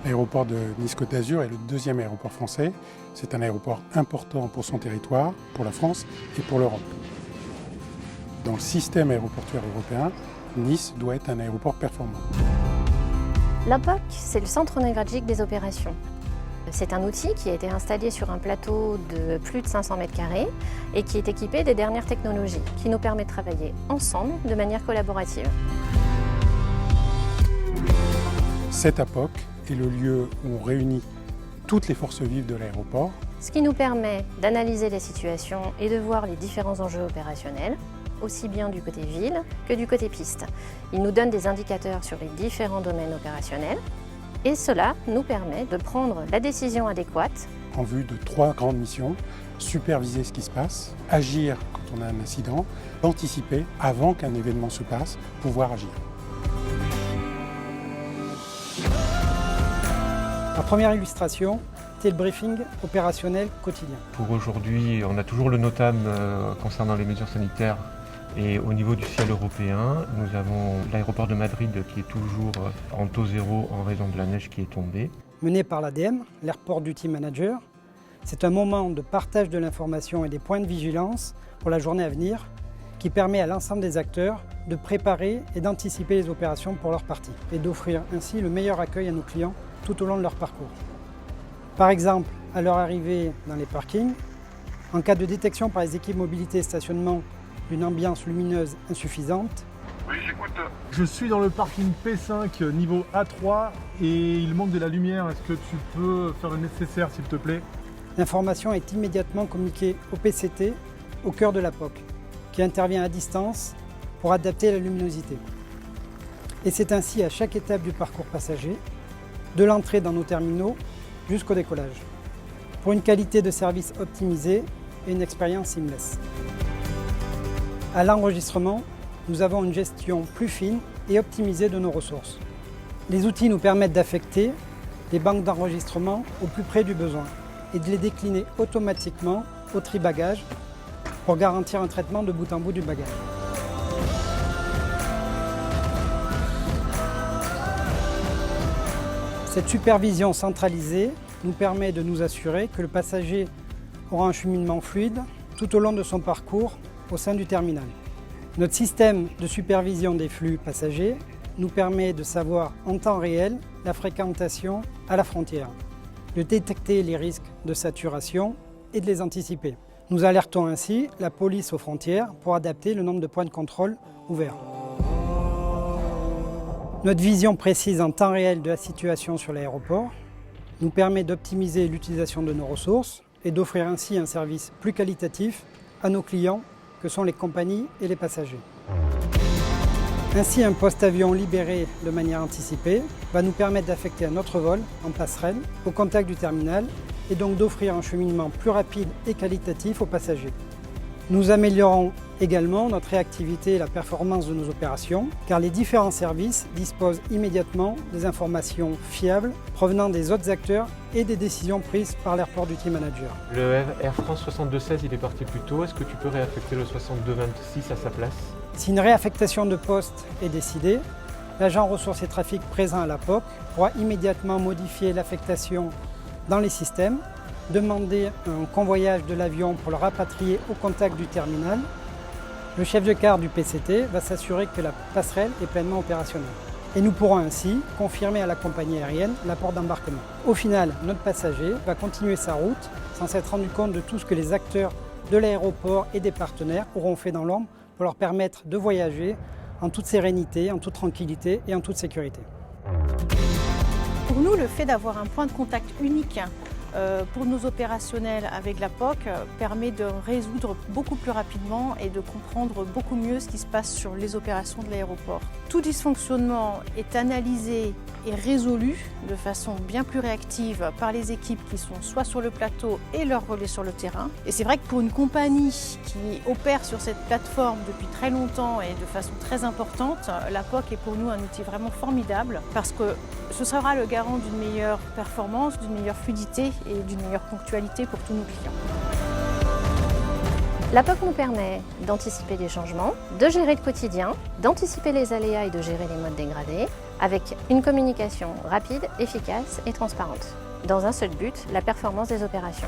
L'aéroport de Nice-Côte d'Azur est le deuxième aéroport français. C'est un aéroport important pour son territoire, pour la France et pour l'Europe. Dans le système aéroportuaire européen, Nice doit être un aéroport performant. L'APOC, c'est le centre névralgique des opérations. C'est un outil qui a été installé sur un plateau de plus de 500 mètres carrés et qui est équipé des dernières technologies, qui nous permet de travailler ensemble de manière collaborative. Cette APOC est le lieu où on réunit toutes les forces vives de l'aéroport. Ce qui nous permet d'analyser les situations et de voir les différents enjeux opérationnels, aussi bien du côté ville que du côté piste. Il nous donne des indicateurs sur les différents domaines opérationnels et cela nous permet de prendre la décision adéquate. En vue de 3 grandes missions, superviser ce qui se passe, agir quand on a un incident, anticiper avant qu'un événement se passe, pouvoir agir. La première illustration, c'est le briefing opérationnel quotidien. Pour aujourd'hui, on a toujours le NOTAM concernant les mesures sanitaires. Et au niveau du ciel européen, nous avons l'aéroport de Madrid qui est toujours en taux zéro en raison de la neige qui est tombée. Mené par l'ADEME, l'Airport Duty Manager, c'est un moment de partage de l'information et des points de vigilance pour la journée à venir qui permet à l'ensemble des acteurs de préparer et d'anticiper les opérations pour leur partie et d'offrir ainsi le meilleur accueil à nos clients tout au long de leur parcours. Par exemple, à leur arrivée dans les parkings, en cas de détection par les équipes mobilité et stationnement d'une ambiance lumineuse insuffisante. Oui, j'écoute. Je suis dans le parking P5 niveau A3 et il manque de la lumière. Est-ce que tu peux faire le nécessaire s'il te plaît? L'information est immédiatement communiquée au PCT, au cœur de l'APOC, qui intervient à distance pour adapter la luminosité. Et c'est ainsi à chaque étape du parcours passager, de l'entrée dans nos terminaux jusqu'au décollage, pour une qualité de service optimisée et une expérience seamless. À l'enregistrement, nous avons une gestion plus fine et optimisée de nos ressources. Les outils nous permettent d'affecter les banques d'enregistrement au plus près du besoin et de les décliner automatiquement au tri-bagage pour garantir un traitement de bout en bout du bagage. Cette supervision centralisée nous permet de nous assurer que le passager aura un cheminement fluide tout au long de son parcours au sein du terminal. Notre système de supervision des flux passagers nous permet de savoir en temps réel la fréquentation à la frontière, de détecter les risques de saturation et de les anticiper. Nous alertons ainsi la police aux frontières pour adapter le nombre de points de contrôle ouverts. Notre vision précise en temps réel de la situation sur l'aéroport nous permet d'optimiser l'utilisation de nos ressources et d'offrir ainsi un service plus qualitatif à nos clients que sont les compagnies et les passagers. Ainsi, un poste-avion libéré de manière anticipée va nous permettre d'affecter un autre vol en passerelle au contact du terminal et donc d'offrir un cheminement plus rapide et qualitatif aux passagers. Nous améliorons également notre réactivité et la performance de nos opérations car les différents services disposent immédiatement des informations fiables provenant des autres acteurs et des décisions prises par l'Airport Duty Manager. Le Air France 6216 il est parti plus tôt, est-ce que tu peux réaffecter le 6226 à sa place? Si une réaffectation de poste est décidée, l'agent ressources et trafic présent à l'APOC pourra immédiatement modifier l'affectation dans les systèmes, demander un convoyage de l'avion pour le rapatrier au contact du terminal. Le chef de quart du PCT va s'assurer que la passerelle est pleinement opérationnelle. Et nous pourrons ainsi confirmer à la compagnie aérienne l'apport d'embarquement. Au final, notre passager va continuer sa route sans s'être rendu compte de tout ce que les acteurs de l'aéroport et des partenaires auront fait dans l'ombre pour leur permettre de voyager en toute sérénité, en toute tranquillité et en toute sécurité. Pour nous, le fait d'avoir un point de contact unique pour nos opérationnels avec l'APOC permet de résoudre beaucoup plus rapidement et de comprendre beaucoup mieux ce qui se passe sur les opérations de l'aéroport. Tout dysfonctionnement est analysé et résolu de façon bien plus réactive par les équipes qui sont soit sur le plateau et leurs relais sur le terrain. Et c'est vrai que pour une compagnie qui opère sur cette plateforme depuis très longtemps et de façon très importante, l'APOC est pour nous un outil vraiment formidable parce que ce sera le garant d'une meilleure performance, d'une meilleure fluidité et d'une meilleure ponctualité pour tous nos clients. La POC nous permet d'anticiper les changements, de gérer le quotidien, d'anticiper les aléas et de gérer les modes dégradés, avec une communication rapide, efficace et transparente, dans un seul but, la performance des opérations.